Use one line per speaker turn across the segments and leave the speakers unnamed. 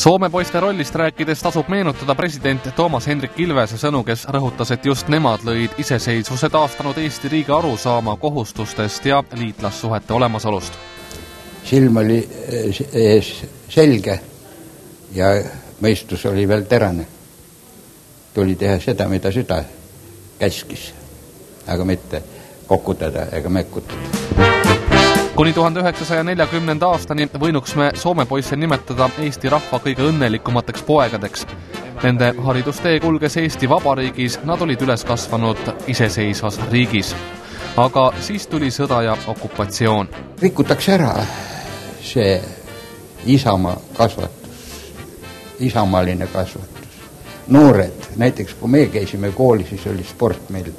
Soome poiste rollist rääkides tasub meenutada president Toomas Hendrik Ilvese sõnu, kes rõhutas, et just nemad lõid iseseisvuse taastanud Eesti riigi arusaama kohustustest ja liitlassuhete olemasolust.
Silm oli selge ja mõistus oli veel terane. Tuli teha seda, mida süda käskis, aga mitte kokutada ega mekkutada.
Kuni 1940. aastani võinuks me Soome poisse nimetada Eesti rahva kõige õnnelikumateks poegadeks. Nende haridustee kulges Eesti Vabariigis, nad olid üles kasvanud iseseisvas riigis. Aga siis tuli sõda ja okupatsioon.
Rikutakse ära see isamaa kasvatus, isamaaline kasvatus. Noored, näiteks kui me käisime kooli, siis oli sport meil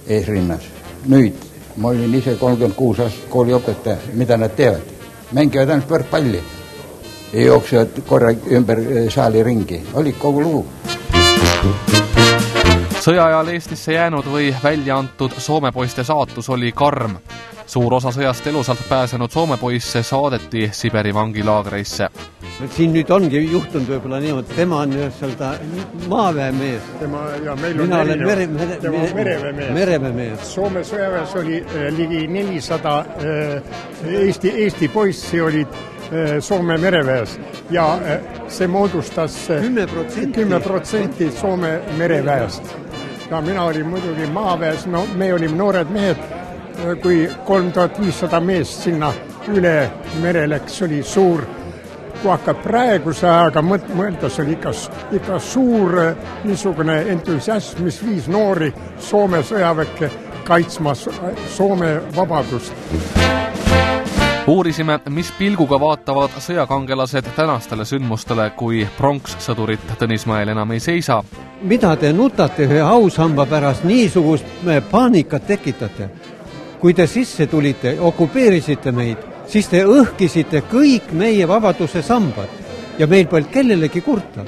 eesrinnas. Nüüd ma olin ise 36 aastat kooliõpetaja, mida nad teevad? Mängivad ainult võrkpalli ja jooksevad korra ümber saali ringi. Oli kogu lugu.
Sõjaajal Eestisse jäänud või välja antud Soome poiste saatus oli karm. Suur osa sõjast elusalt pääsenud Soome poisse saadeti Siberi vangilaagreisse.
Siin nüüd ongi juhtunud võib-olla niimoodi, tema on ühesõlda maaväemees. Mina olen mereväemees.
Soome sõjaväes oli ligi 400 Eesti poissi olid Soome mereväes ja see moodustas 10% Soome mereväest. Ja mina olin muidugi maaväes, no me olime noored mehed, kui 3500 meest sinna üle mere läks, oli suur. Kui hakkab praeguse ajaga mõelda, see oli ikka suur niisugune entusiasm, mis viis noori Soome sõjaväkke kaitsma Soome vabadust.
Uurisime, mis pilguga vaatavad sõjakangelased tänastele sündmustele, kui pronkssõdurit Tõnismäel enam ei seisa.
Mida te nutate ühe ausamba pärast niisugust paanikat tekitate? Kui te sisse tulite, okupeerisite meid, siis te õhkisite kõik meie vabaduse sambad ja meil polnud kellelegi kurta.